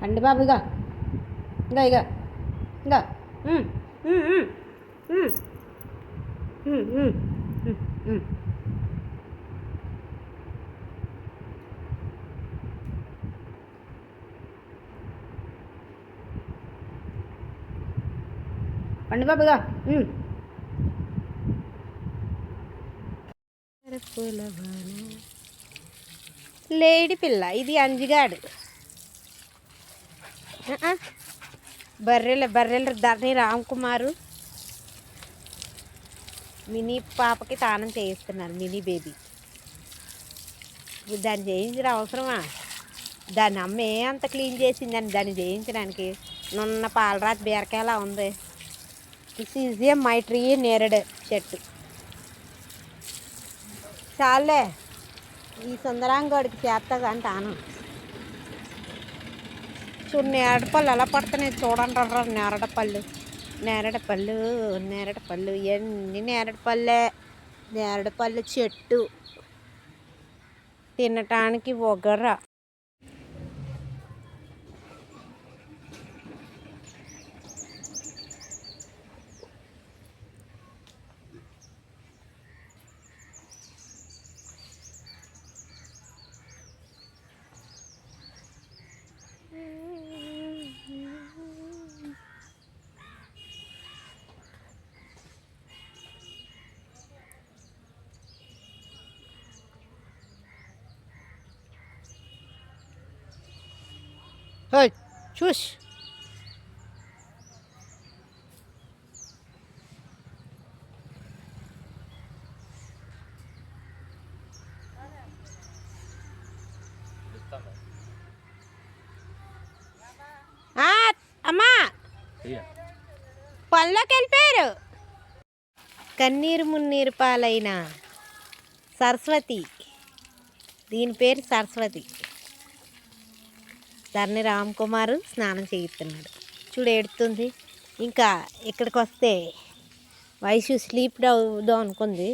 పండు బాబు ఇక ఇంకా ఇక ఇంకా పండు బాబు ఇక లేడి పిల్ల ఇది అంజిగాడు బర్రెల ధరణి రామ్కుమారు మినీ పాపకి తానం చేయిస్తున్నారు మినీ బేబీ దాన్ని చేయించడం అవసరమా దాన్ని అమ్మే అంత క్లీన్ చేసిందని దాన్ని చేయించడానికి నున్న పాలరాతి బీరకాయలా ఉంది. This is A my tree నేరేడు చెట్టు. చాలే ఈ సుందరాంగోడికి చేస్తా అంటాను. చూడు నేరడపళ్ళు ఎలా పడుతున్నాయి చూడండి రా. నేరడపళ్ళు ఎన్ని నేరడపళ్ళు చెట్టు తినటానికి ఒగర. చూస్ అమ్మా పళ్ళకి వెళ్ళిపోయారు. కన్నీరు మున్నీరు పాలైన సరస్వతి, దీని పేరు సరస్వతి. ధరణి రామ్కుమార్ స్నానం చేయిస్తున్నాడు. చూడు ఏడుతుంది. ఇంకా ఇక్కడికి వస్తే వైషు స్లీప్ అవుదాం అనుకుంది.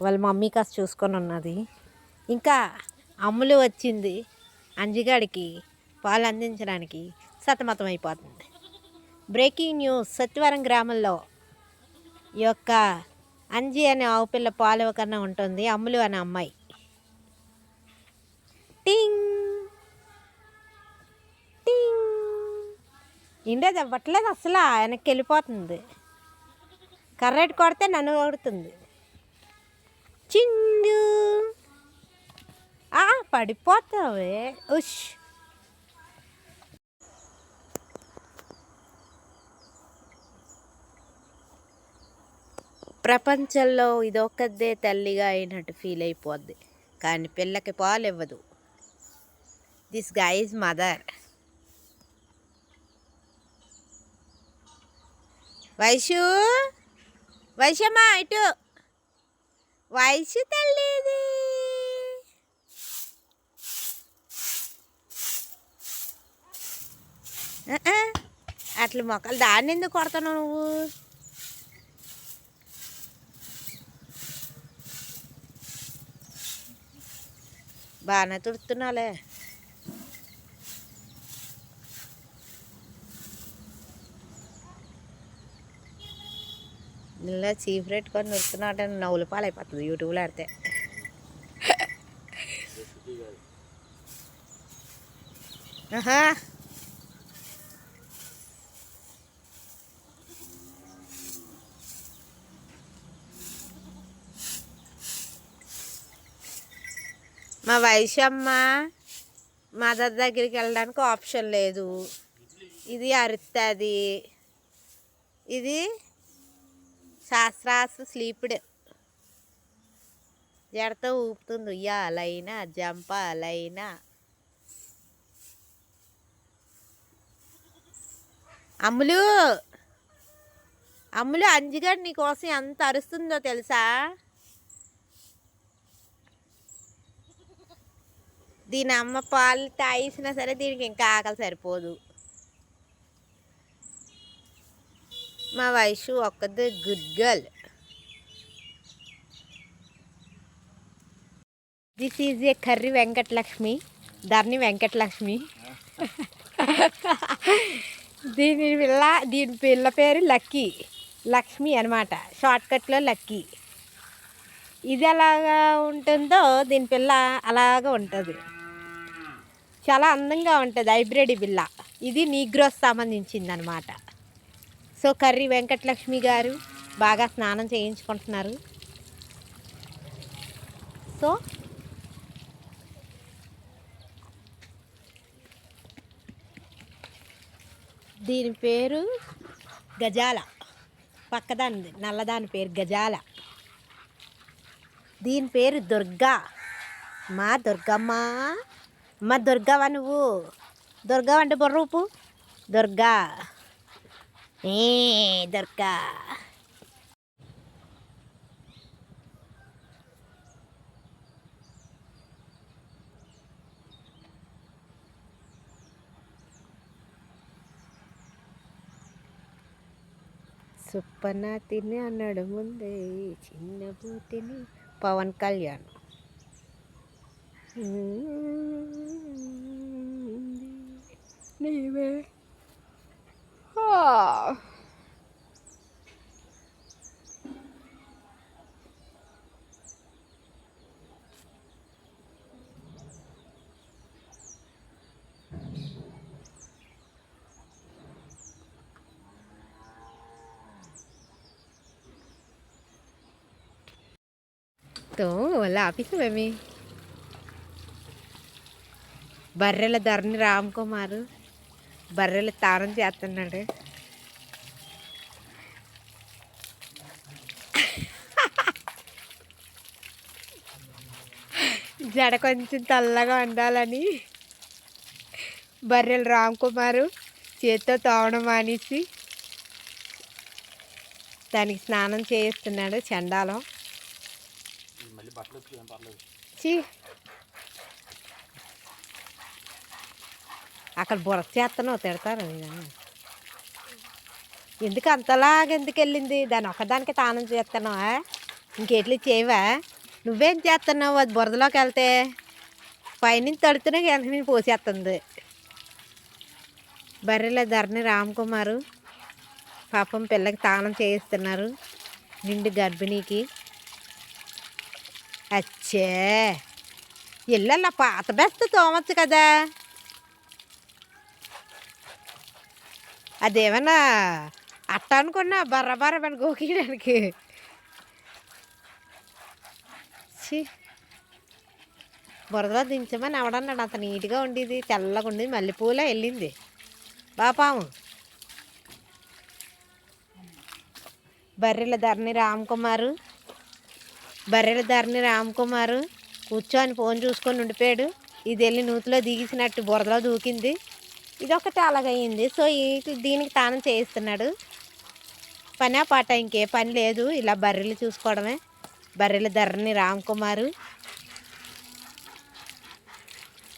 వాళ్ళ మమ్మీ కాస్త చూసుకొని ఉన్నది. ఇంకా అమ్ములు వచ్చింది అంజిగాడికి పాలు అందించడానికి సతమతం అయిపోతుంది. బ్రేకింగ్ న్యూస్, సత్యవరం గ్రామంలో ఈ యొక్క అంజి అనే ఆవు పిల్ల పాలు ఇవ్వకన్నా ఉంటుంది. అమ్ములు అనే అమ్మాయి టింగ్ ఇండేది ఇవ్వట్లేదు అసలు. వెనక్కి వెళ్ళిపోతుంది. కర్రెట్ కొడితే నన్ను కొడుతుంది. చిండు పడిపోతావే. ఉష్ ప్రపంచంలో ఇదొక్కదే తల్లిగా అయినట్టు ఫీల్ అయిపోద్ది. కానీ పిల్లకి పాలు ఇవ్వదు. This guy is mother. వైషమ్మా ఇటు. వైషు తల్లిది. అట్లా మొక్కలు దాన్ని ఎందుకు కొడతావు నువ్వు? బాగానే తుడుతున్నాలే. ఇలా చీఫ్ రేట్ కొని నడుస్తున్నాడు. నవ్వులు పాలైపోతుంది యూట్యూబ్లో ఆడితే. మా వైషమ్మ మదర్ దగ్గరికి వెళ్ళడానికి ఆప్షన్ లేదు. ఇది అరుస్తుంది. ఇది శాస్త్రాస్త్ర స్లీప్డ్. జడతో ఊపుతుంది. ఉయ్యాలైనా జంపాలైనా. అమ్ములు అంజిగాడు నీకోసం ఎంత అరుస్తుందో తెలుసా? దీని అమ్మ పాలు తాగిసినా సరే దీనికి ఇంకా ఆకలి సరిపోదు. మా వైషు ఒక్కదే good girl. This is a curry Venkatalakshmi. Dharani Venkatalakshmi. దీని పిల్ల పేరు లక్కీ, లక్ష్మి అనమాట, షార్ట్కట్లో లక్కీ. ఇది ఎలాగా ఉంటుందో దీని పిల్ల అలాగా ఉంటుంది, చాలా అందంగా ఉంటుంది. హైబ్రిడ్ పిల్ల ఇది, నీగ్రోస్ సంబంధించింది అనమాట. సో కర్రీ వెంకటలక్ష్మి గారు బాగా స్నానం చేయించుకుంటున్నారు. సో దీని పేరు గజాల, పక్కదాని నల్లదాని పేరు గజాల. దీని పేరు దుర్గా. మా దుర్గమ్మ, మా దుర్గవా నువ్వు? దుర్గా అంటే బొర్రూపు, దుర్గా ఏ దుర్గా. సుప్పన తిని అన్నాడు ముందే చిన్న బూతిని, పవన్ కళ్యాణ్. నీవే తో వాళ్ళ ఆఫీసు మేమి. బర్రెల ధరణి రామ్ కుమార్ బర్రెల తానం చేస్తున్నాడు. జడ కొంచెం తెల్లగా ఉండాలని బర్రెల రామ్ కుమార్ చేత్తో తోవడం మానేసి దానికి స్నానం చేయిస్తున్నాడు. చండాలం. అక్కడ బురద చేస్తున్నావు, తిడతారు. ఎందుకు అంతలాగా ఎందుకు వెళ్ళింది? దాని ఒకదానికి తానం చేస్తున్నావా? ఇంకెట్లు చేయవా? నువ్వేం చేస్తున్నావు? అది బురదలోకి వెళ్తే పైనుంచి తడుతూనే వెనక నుంచి పోసేస్తుంది. బర్రెల ధరణి రామ్ కుమార్ పాపం పిల్లకి తానం చేయిస్తున్నారు, నిండు గర్భిణీకి. అచ్చే ఇళ్ళల్లో పాత బెస్త తోమచ్చు కదా. అదేమన్నా అట్ట అనుకున్నా బర్రబర్రమని గోకియడానికి. బురదలో దించమని ఎవడన్నాడు? అంత నీట్గా ఉండేది, తెల్లగా ఉండేది, మల్లెపూలా వెళ్ళింది బాపాము. బర్రెల ధరణి రామ్ కుమార్, బర్రెల ధరణి రామ్ కుమార్ కూర్చొని ఫోన్ చూసుకొని ఉండిపోయాడు. ఇది వెళ్ళి నూతిలో దిగిసినట్టు బురదలో దూకింది. ఇదొకటి అలాగయింది. సో దీనికి తానం చేయిస్తున్నాడు. పనా పాట ఇంకే పని లేదు, ఇలా బర్రెలు చూసుకోవడమే. బర్రెల ధరణి రామ్ కుమార్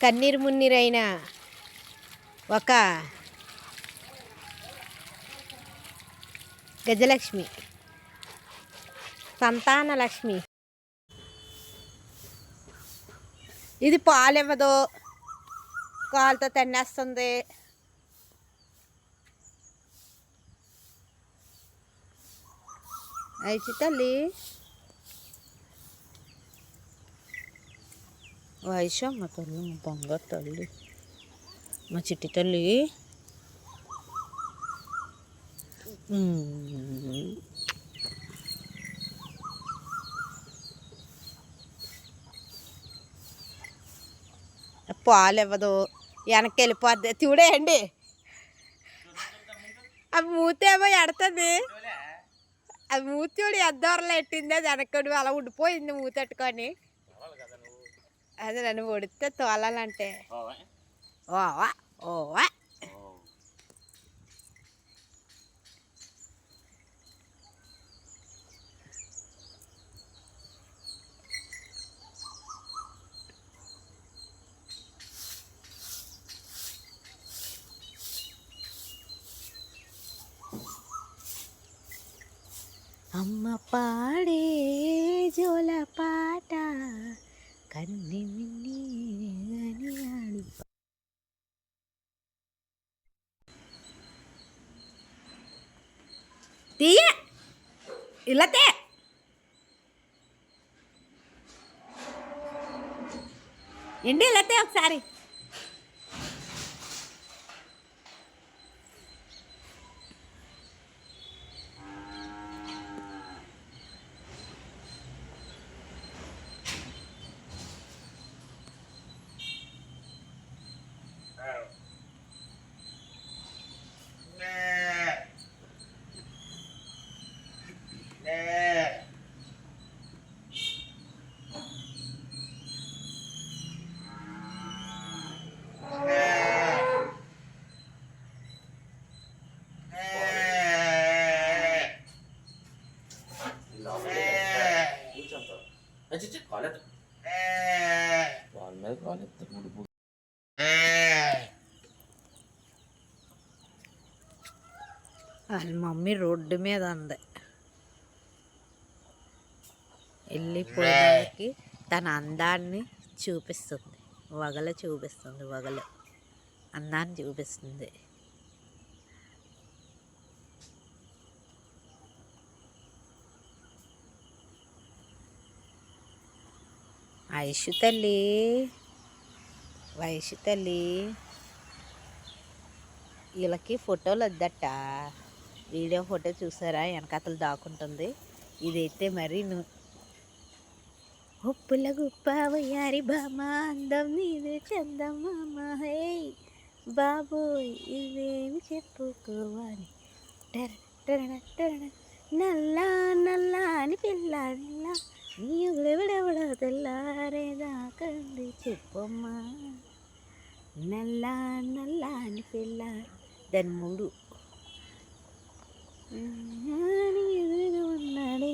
కన్నీరు మున్నీరైన ఒక గజలక్ష్మి, సంతాన లక్ష్మి. ఇది పాలు ఇవ్వదు, కాలుతో తన్నేస్తుంది. అయితే తల్లి వయసు మా తల్లి, మా బంగారు తల్లి, మా చిట్టి తల్లి. పాలు ఇవ్వదు, వెనక్కి వెళ్ళిపోద్ది. చూడేయండి, అవి మూతేమో ఎడుతుంది. అది మూతోడు ఎద్దోరలో ఎట్టింది, అది వెనకడు అలా ఉండిపోయింది మూతెట్టుకొని. అది నన్ను ఒడితే తోలాలంటే ఓవా ఓవా. అమ్మ పాడే జోల పాట కన్ని మిన్ని తీయ ఇలా తే ఏంటి ఇలా తే ఒకసారి. వాళ్ళ మమ్మీ రోడ్డు మీద ఉంది. వెళ్ళిపోయేదానికి తన అందాన్ని చూపిస్తుంది. వగలు చూపిస్తుంది. వగలు అందాన్ని చూపిస్తుంది. ఐషు తల్లి, వైషు తల్లి, వీళ్ళకి ఫోటోలు వద్దట. వీడియో ఫోటో చూసారా, వెనకతలు దాక్కుంటుంది. ఇదైతే మరి ఉప్పుల గుప్ప వయ్యారి బామ, అందం నీదే చందమామ, హే బాబోయ్ ఇదేమి చెప్పుకోవాలి, నల్లా నల్లా అని పిల్లాడిల్లా నీ ఎవడెవడెవడ తెల్లారేదాకండి చెప్పమ్మా, నల్లా నల్లా అని పిల్లాడి. దాని మూడు ఉన్నాడే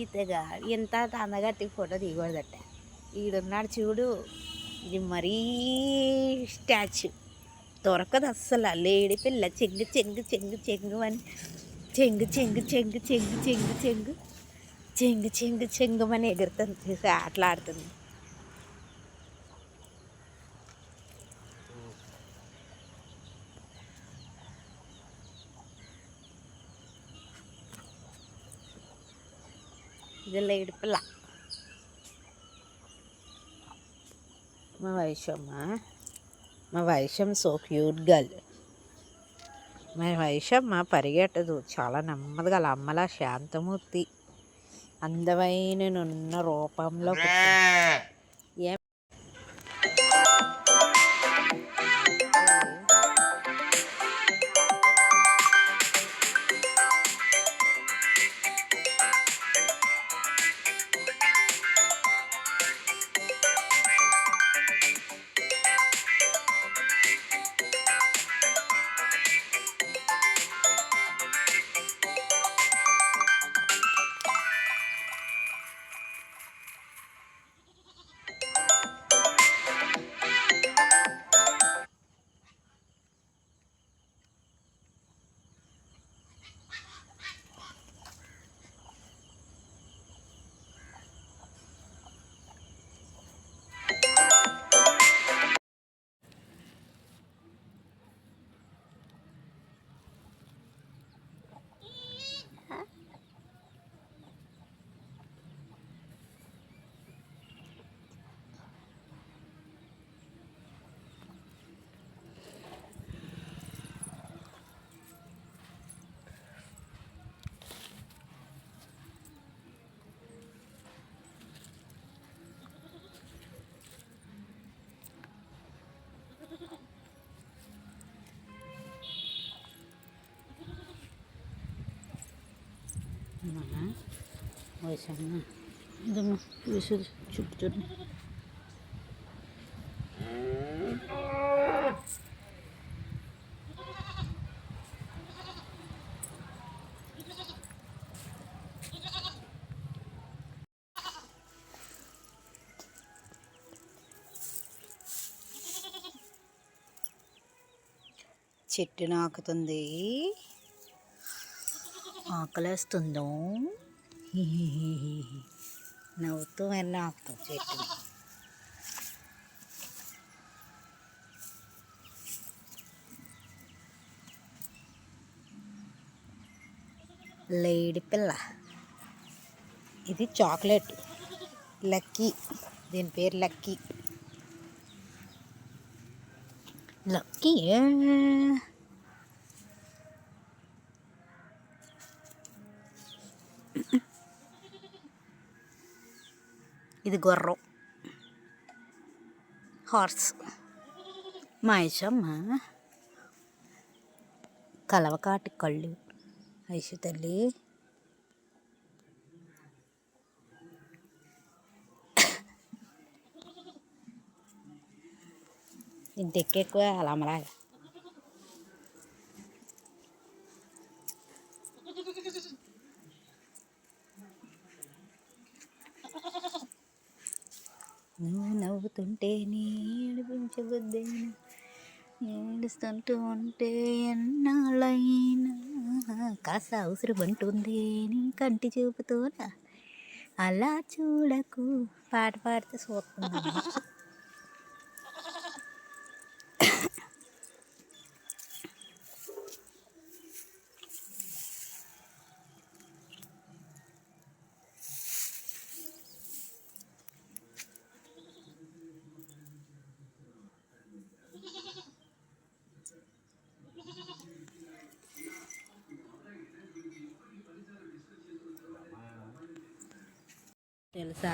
ఈతగా. ఎంత అందగట్టి ఫోటో దిగకూడదట. ఈడున్నాడు చూడు, ఇది మరీ స్టాచ్యూ దొరకదు అస్సలు. లేడి పిల్ల చెంగు చెంగు చెంగు చెంగు అని చెంగు చెంగు చెంగు చెంగు చెంగు చెంగు చెంగు చెంగు చెంగు అని ఎగురుతుంది, ఆటలాడుతుంది. ఇది లేడి పిల్ల మా వైషమ్మ. మా వైషమ్ సో క్యూట్ గర్ల్. మా వైషమ్మ పరిగెట్టదు, చాలా నెమ్మదిగా అమ్మలా శాంతమూర్తి అందమైన నున్న రూపంలో వైషమ్మ. ఇదమ్మా విసురు చుట్టూ చెట్టు నాకుతుంది, ఆకలేస్తుందో నవ్వుతూ నాకుతుంది చెట్టు. లేడి పిల్ల. ఇది చాక్లెట్ లక్కీ. దీని పేరు లక్కీ. లక్కీ ఇది గుర్రం, హార్స్. మహేషమ్మ కలవకాటి కళ్ళు. ఐషు తల్లి ఇంత ఎక్కువ అలా అమ్మలాగా. నువ్వు నవ్వుతుంటే నీ ఏడిపించబుద్దేనా, ఏడుస్తుంటూ ఉంటే ఎన్నాళ్ళైనా కాస్త అవసరం అంటుంది నీ కంటి చూపుతోనా, అలా చూడకు. పాట పాడితే చూస్తున్నాను. తెలుసా,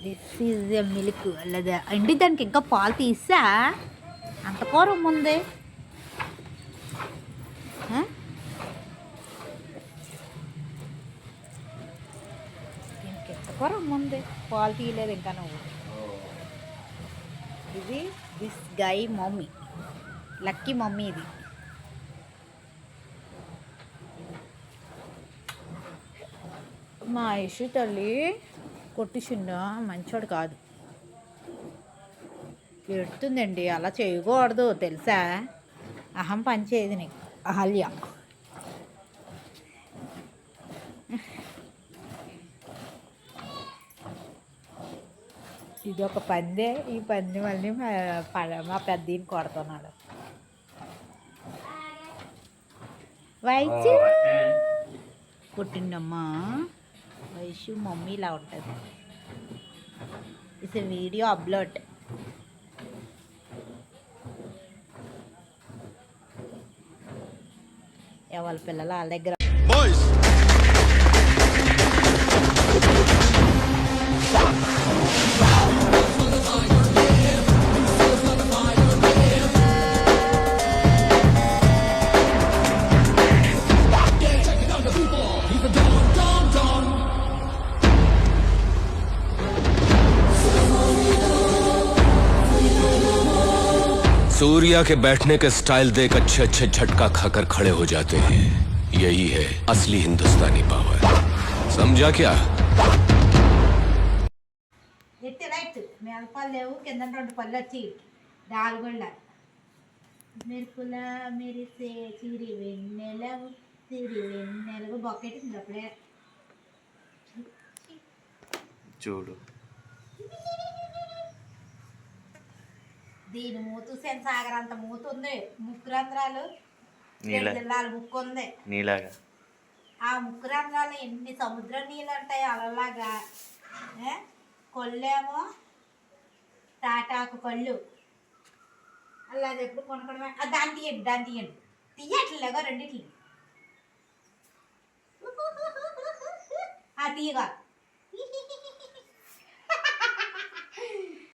దిస్ ఈజ్ ఎ మిల్క్. లేదా అండి, దానికి ఇంకా పాలు తీసా, అంత కూరం ఉంది. దీనికి ఎంత కూరం ఉంది, పాలు తీయలేదు ఇంకా నువ్వు. ఇది this guy mummy, lucky mummy. ఇది మా ఐషు తల్లి కొట్టిసిండా, మంచోడు కాదు, ఎడుతుందండి. అలా చేయకూడదు తెలుసా, అహం పనిచేయదు నీకు అహల్య. ఇది ఒక పందే, ఈ పంది మళ్ళీ మా పెద్దీని కొడుతున్నాడు. వైషు పుట్టిండమ్మా, వైషు మమ్మీ ఇలా ఉంటుంది. It's video upload. ఎవరి పిల్లలు వాళ్ళ దగ్గర. सूर्या के बैठने के स्टाइल देख अच्छे अच्छे झटका खाकर खड़े हो जाते हैं। यही है असली हिंदुस्तानी पावर, समझा क्या? చూడు, దీని మూతు సాగర్ అంత మూతు ఉంది, ముక్కు రంధ్రాలు, జిల్లాల ముక్కు ఉంది నీలాగా. ఆ ముక్కు రంధ్రాలు ఎన్ని సముద్రం నీళ్ళు ఉంటాయి అలలాగా. కొల్లేమో తాటాకు కళ్ళు, అలా ఎప్పుడు కొనుక్కోవడమే. దాన్ని తీయండి తీయట్లేగా రెండిట్లు. తీయగా